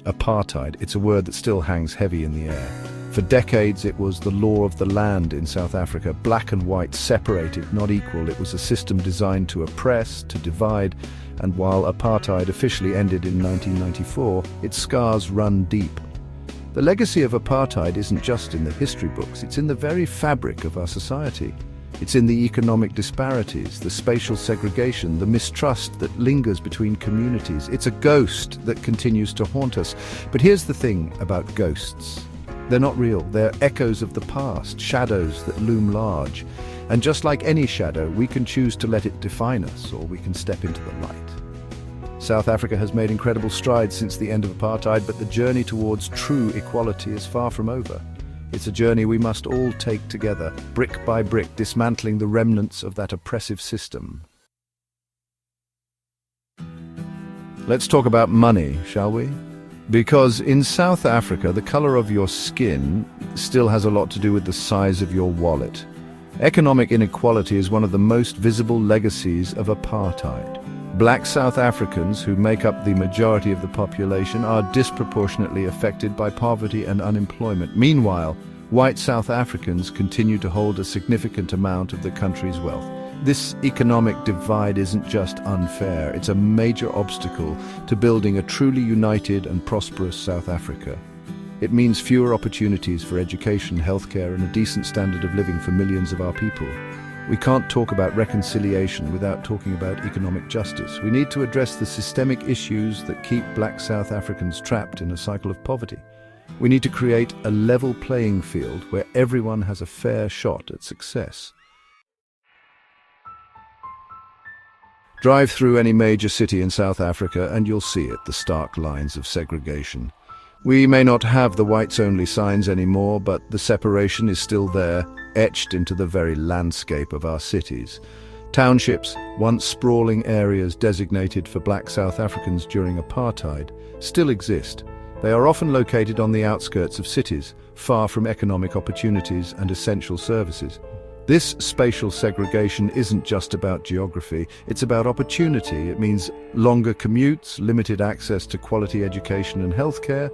Apartheid, it's a word that still hangs heavy in the air. For decades, it was the law of the land in South Africa. Black and white separated, not equal. It was a system designed to oppress, to divide, and while apartheid officially ended in 1994, its scars run deep. The legacy of apartheid isn't just in the history books, it's in the very fabric of our society. It's in the economic disparities, the spatial segregation, the mistrust that lingers between communities. It's a ghost that continues to haunt us. But here's the thing about ghosts. They're not real. They're echoes of the past, shadows that loom large. And just like any shadow, we can choose to let it define us, or we can step into the light. South Africa has made incredible strides since the end of apartheid, but the journey towards true equality is far from over. It's a journey we must all take together, brick by brick, dismantling the remnants of that oppressive system. Let's talk about money, shall we? Because in South Africa, the color of your skin still has a lot to do with the size of your wallet. Economic inequality is one of the most visible legacies of apartheid. Black South Africans, who make up the majority of the population, are disproportionately affected by poverty and unemployment. Meanwhile, white South Africans continue to hold a significant amount of the country's wealth. This economic divide isn't just unfair, it's a major obstacle to building a truly united and prosperous South Africa. It means fewer opportunities for education, healthcare, and a decent standard of living for millions of our people. We can't talk about reconciliation without talking about economic justice. We need to address the systemic issues that keep Black South Africans trapped in a cycle of poverty. We need to create a level playing field where everyone has a fair shot at success. Drive through any major city in South Africa and you'll see it, the stark lines of segregation. We may not have the whites-only signs anymore, but the separation is still there, etched into the very landscape of our cities. Townships, once sprawling areas designated for Black South Africans during apartheid, still exist. They are often located on the outskirts of cities, far from economic opportunities and essential services. This spatial segregation isn't just about geography, it's about opportunity. It means longer commutes, limited access to quality education and healthcare,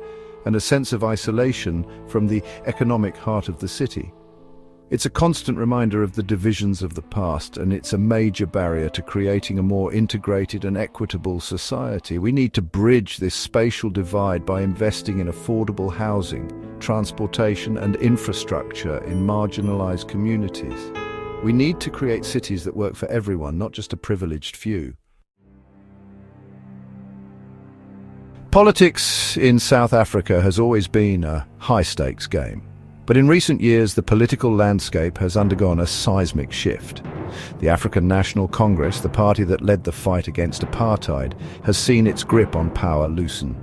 and a sense of isolation from the economic heart of the city. It's a constant reminder of the divisions of the past, and it's a major barrier to creating a more integrated and equitable society. We need to bridge this spatial divide by investing in affordable housing, transportation, and infrastructure in marginalized communities. We need to create cities that work for everyone, not just a privileged few. Politics in South Africa has always been a high-stakes game. But in recent years, the political landscape has undergone a seismic shift. The African National Congress, the party that led the fight against apartheid, has seen its grip on power loosen.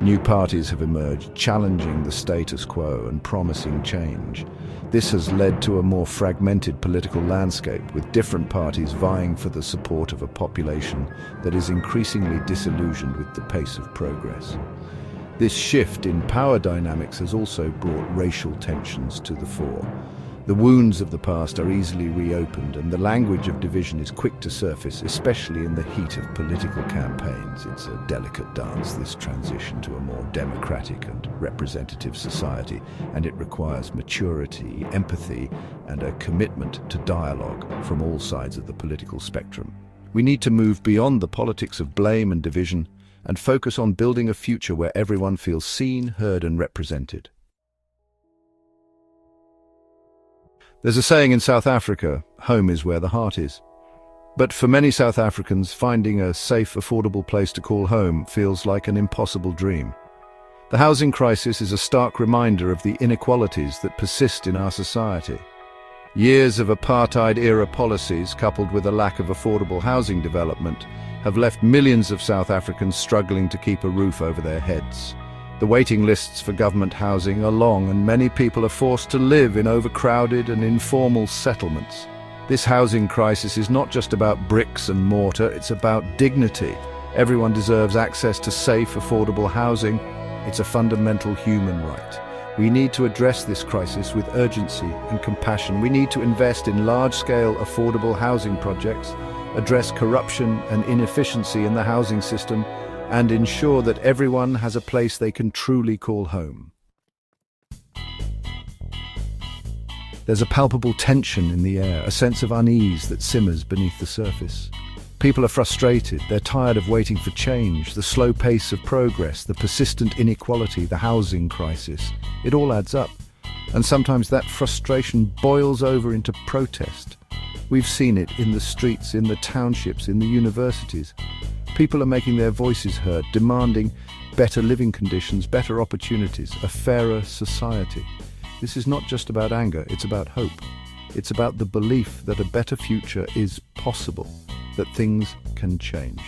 New parties have emerged, challenging the status quo and promising change. This has led to a more fragmented political landscape, with different parties vying for the support of a population that is increasingly disillusioned with the pace of progress. This shift in power dynamics has also brought racial tensions to the fore. The wounds of the past are easily reopened, and the language of division is quick to surface, especially in the heat of political campaigns. It's a delicate dance, this transition to a more democratic and representative society, and it requires maturity, empathy, and a commitment to dialogue from all sides of the political spectrum. We need to move beyond the politics of blame and division and focus on building a future where everyone feels seen, heard, and represented. There's a saying in South Africa, home is where the heart is. But for many South Africans, finding a safe, affordable place to call home feels like an impossible dream. The housing crisis is a stark reminder of the inequalities that persist in our society. Years of apartheid-era policies, coupled with a lack of affordable housing development, have left millions of South Africans struggling to keep a roof over their heads. The waiting lists for government housing are long, and many people are forced to live in overcrowded and informal settlements. This housing crisis is not just about bricks and mortar, it's about dignity. Everyone deserves access to safe, affordable housing. It's a fundamental human right. We need to address this crisis with urgency and compassion. We need to invest in large-scale, affordable housing projects, address corruption and inefficiency in the housing system, and ensure that everyone has a place they can truly call home. There's a palpable tension in the air, a sense of unease that simmers beneath the surface. People are frustrated, they're tired of waiting for change, the slow pace of progress, the persistent inequality, the housing crisis. It all adds up, and sometimes that frustration boils over into protest. We've seen it in the streets, in the townships, in the universities. People are making their voices heard, demanding better living conditions, better opportunities, a fairer society. This is not just about anger, it's about hope. It's about the belief that a better future is possible, that things can change.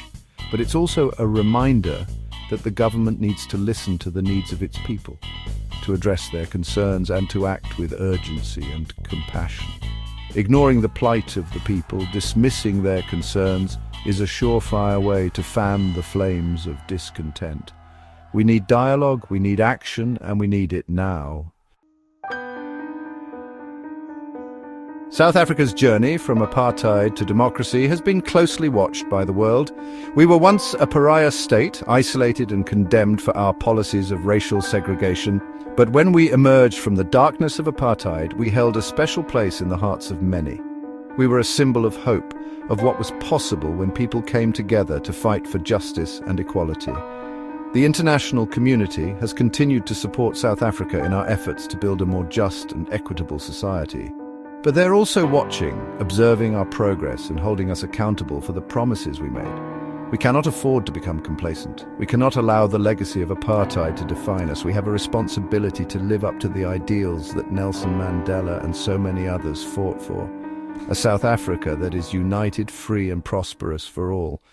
But it's also a reminder that the government needs to listen to the needs of its people, to address their concerns and to act with urgency and compassion. Ignoring the plight of the people, dismissing their concerns, is a surefire way to fan the flames of discontent. We need dialogue, we need action, and we need it now. South Africa's journey from apartheid to democracy has been closely watched by the world. We were once a pariah state, isolated and condemned for our policies of racial segregation. But when we emerged from the darkness of apartheid, we held a special place in the hearts of many. We were a symbol of hope, of what was possible when people came together to fight for justice and equality. The international community has continued to support South Africa in our efforts to build a more just and equitable society. But they're also watching, observing our progress and holding us accountable for the promises we made. We cannot afford to become complacent. We cannot allow the legacy of apartheid to define us. We have a responsibility to live up to the ideals that Nelson Mandela and so many others fought for. A South Africa that is united, free and prosperous for all.